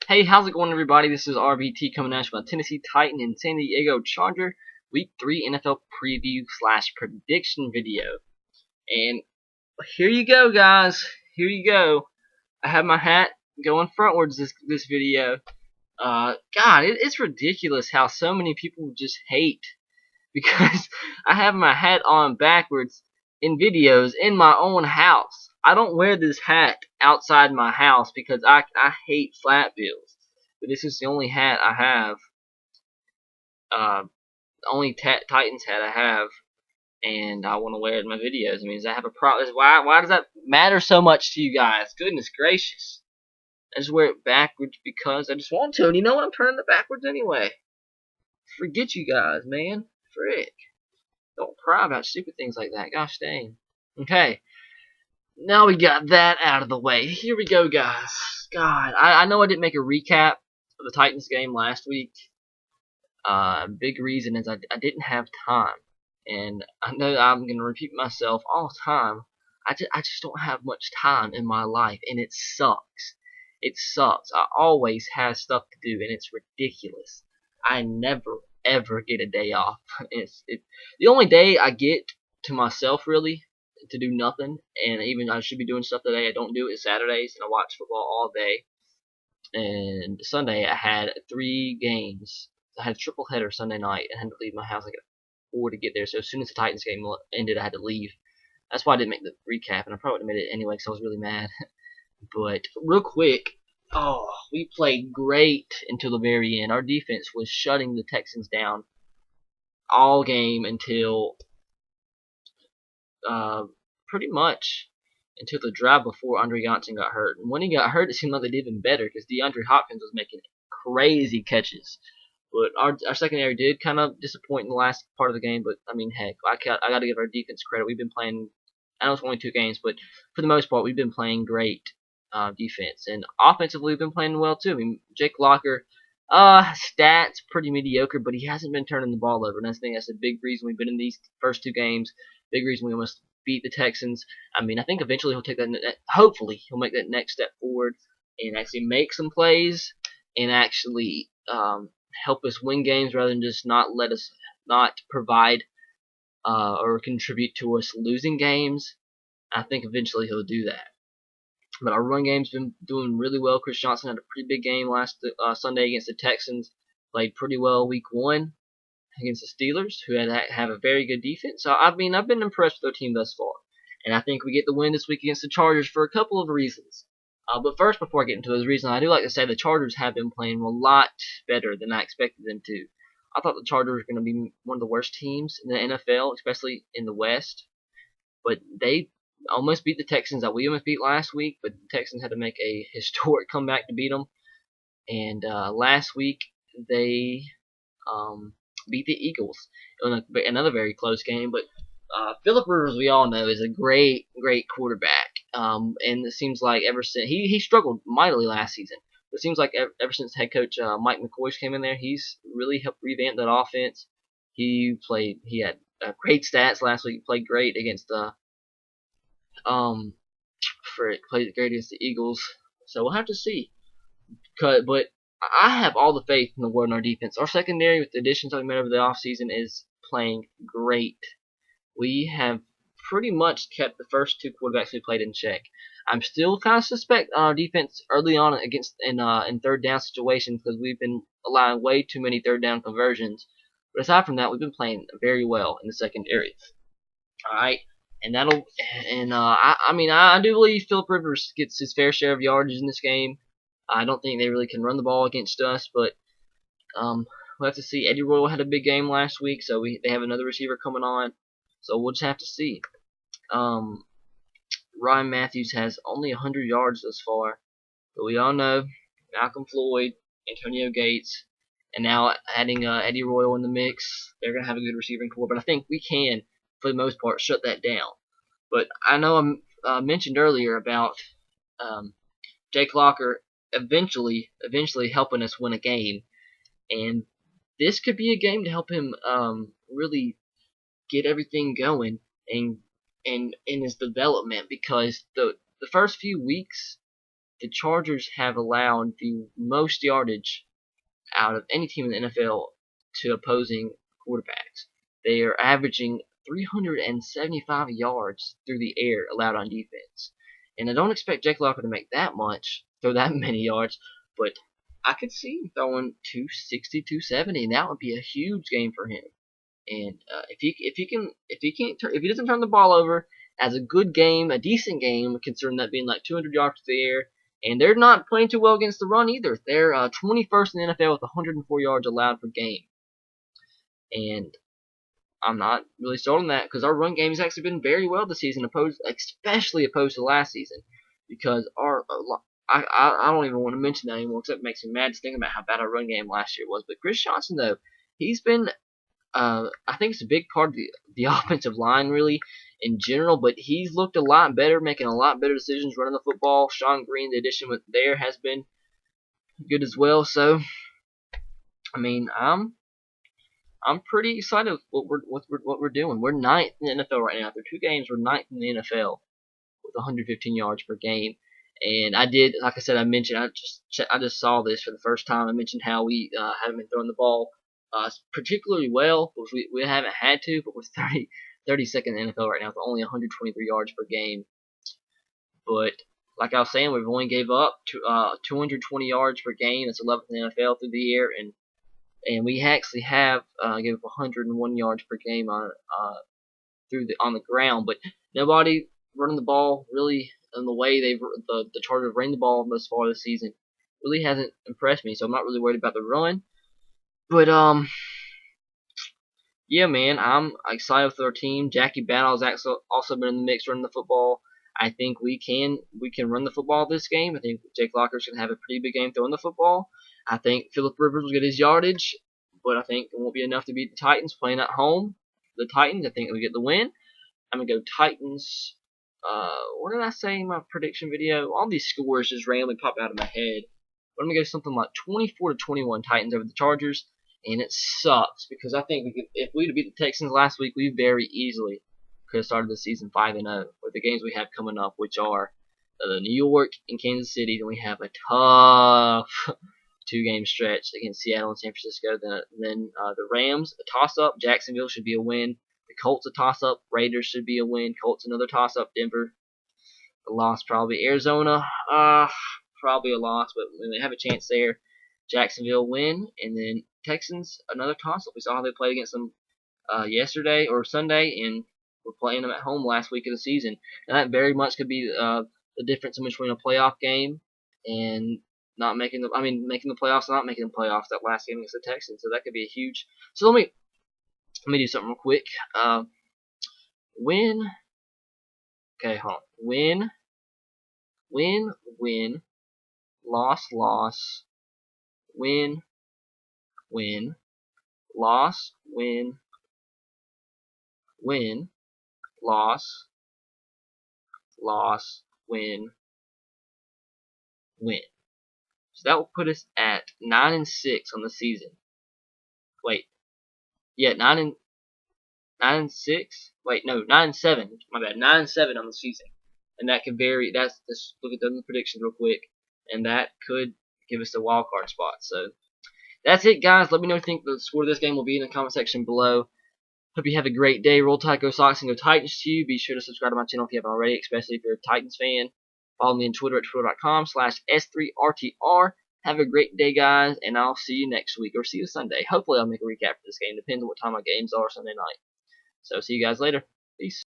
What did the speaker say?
Hey, how's it going, everybody? This is RBT coming at you about Tennessee Titan and San Diego Charger Week 3 NFL preview slash prediction video. And here you go, guys. Here you go. I have my hat going frontwards this video. God, it's ridiculous how so many people just hate because I have my hat on backwards in videos in my own house. I don't wear this hat outside my house because I hate flat bills. But this is the only hat I have, the only Titans hat I have, and I want to wear it in my videos. I mean, does that have a problem? Why does that matter so much to you guys? Goodness gracious. I just wear it backwards because I just want to, and you know what? I'm turning it backwards anyway. Forget you guys, man. Frick. Don't cry about stupid things like that. Gosh dang. Okay. Now we got that out of the way. Here we go, guys. God, I know I didn't make a recap of the Titans game last week. Big reason is I didn't have time. And I know I'm going to repeat myself all the time. I just don't have much time in my life, and it sucks. It sucks. I always have stuff to do, and it's ridiculous. I never, ever get a day off. The only day I get to myself, really, to do nothing, and even I should be doing stuff today, I don't do it, is Saturdays, and I watch football all day. And Sunday, I had 3 games. I had a triple header Sunday night, and I had to leave my house like at 4 to get there. So as soon as the Titans game ended, I had to leave. That's why I didn't make the recap, and I probably would have made it anyway because I was really mad. But real quick, we played great until the very end. Our defense was shutting the Texans down all game until pretty much until the drive before Andre Johnson got hurt. And when he got hurt, it seemed like they did even better because DeAndre Hopkins was making crazy catches. But our secondary did kind of disappoint in the last part of the game. But I mean, heck, I got to give our defense credit. We've been playing. I know it's only 2 games, but for the most part, we've been playing great defense, and offensively, we've been playing well too. I mean, Jake Locker, stats pretty mediocre, but he hasn't been turning the ball over, and I think that's a big reason we've been in these first 2 games. Big reason we almost beat the Texans. I mean, I think eventually he'll take that. Hopefully, he'll make that next step forward and actually make some plays and actually help us win games rather than just not provide or contribute to us losing games. I think eventually he'll do that. But our run game's been doing really well. Chris Johnson had a pretty big game last Sunday against the Texans. Played pretty well week 1 against the Steelers, who have a very good defense. So I mean, I've been impressed with their team thus far, and I think we get the win this week against the Chargers for a couple of reasons. But first, before I get into those reasons, I do like to say the Chargers have been playing a lot better than I expected them to. I thought the Chargers were going to be one of the worst teams in the NFL, especially in the West, but they almost beat the Texans that we almost beat last week, but the Texans had to make a historic comeback to beat them. And last week they beat the Eagles in another very close game. But Philip Rivers, we all know, is a great quarterback. And it seems like ever since he struggled mightily last season. But it seems like ever since head coach Mike McCoy came in there, he's really helped revamp that offense. He had great stats last week. He played great against played great against the Eagles. So we'll have to see. But I have all the faith in the world in our defense. Our secondary, with the additions that we made over the offseason, is playing great. We have pretty much kept the first 2 quarterbacks we played in check. I'm still kind of suspect on our defense early on in third down situations because we've been allowing way too many third down conversions. But aside from that, we've been playing very well in the secondary. All right. And I do believe Philip Rivers gets his fair share of yards in this game. I don't think they really can run the ball against us, but we'll have to see. Eddie Royal had a big game last week, so they have another receiver coming on, so we'll just have to see. Ryan Matthews has only 100 yards thus far, but we all know Malcolm Floyd, Antonio Gates, and now adding Eddie Royal in the mix, they're going to have a good receiving core, but I think we can, for the most part, shut that down. But I know I mentioned earlier about Jake Locker eventually helping us win a game, and this could be a game to help him really get everything going and in his development, because the first few weeks the Chargers have allowed the most yardage out of any team in the NFL to opposing quarterbacks. They are averaging 375 yards through the air allowed on defense. And I don't expect Jake Locker to make that much, throw that many yards, but I could see him throwing 260, 270, and that would be a huge game for him. And if he doesn't turn the ball over, as a good game, a decent game, considering that being like 200 yards through the air, and they're not playing too well against the run either. They're 21st in the NFL with 104 yards allowed per game, and I'm not really sold on that because our run game has actually been very well this season, especially opposed to last season. Because I don't even want to mention that anymore because it makes me mad to think about how bad our run game last year was. But Chris Johnson, though, he's been I think it's a big part of the offensive line, really, in general, but he's looked a lot better, making a lot better decisions running the football. Sean Green, the addition there has been good as well. So, I mean, I'm pretty excited with what we're doing. We're ninth in the NFL right now. After 2 games, we're ninth in the NFL with 115 yards per game. And I did, like I said, I mentioned I just saw this for the first time. I mentioned how we haven't been throwing the ball particularly well, because we haven't had to, but we're 32nd in the NFL right now with only 123 yards per game. But like I was saying, we've only gave up 220 yards per game. That's 11th in the NFL through the air, and we actually have gave up 101 yards per game on the ground. But nobody running the ball really in the way the Chargers ran the ball thus far this season really hasn't impressed me. So I'm not really worried about the run. But yeah, man, I'm excited with our team. Jackie Battle's also been in the mix running the football. I think we can run the football this game. I think Jake Locker's gonna have a pretty big game throwing the football. I think Philip Rivers will get his yardage, but I think it won't be enough to beat the Titans playing at home. The Titans, I think we get the win. I'm gonna go Titans. What did I say in my prediction video? All these scores just randomly pop out of my head. But I'm gonna go something like 24-21 Titans over the Chargers. And it sucks because I think if we'd have beat the Texans last week, we very easily could have started the season 5-0 with the games we have coming up, which are New York and Kansas City. Then we have a tough 2-game stretch against Seattle and San Francisco. Then the Rams, a toss-up. Jacksonville should be a win. The Colts, a toss-up. Raiders should be a win. Colts, another toss-up. Denver, a loss probably. Arizona, probably a loss, but when they have a chance there. Jacksonville win, and then Texans, another toss-up. We saw how they played against them yesterday or Sunday, and we're playing them at home last week of the season. And that very much could be the difference in between a playoff game and making the playoffs and not making the playoffs. That last game against the Texans, so that could be a huge. So let me do something real quick. Win. Okay, hold on. Win. Loss. Win, loss, win, loss, win. So that will put us at 9-6 on the season. Wait, yeah, 9-6. Wait, no, 9-7. My bad, 9-7 on the season, and that could vary. Let's look at the predictions real quick, and that could give us a wild card spot. So that's it, guys. Let me know what you think the score of this game will be in the comment section below. Hope you have a great day. Roll Tide, go Sox, and go Titans to you. Be sure to subscribe to my channel if you haven't already, especially if you're a Titans fan. Follow me on Twitter at twitter.com/S3RTR. Have a great day, guys, and I'll see you next week, or see you Sunday. Hopefully I'll make a recap for this game. Depends on what time my games are Sunday night. So see you guys later. Peace.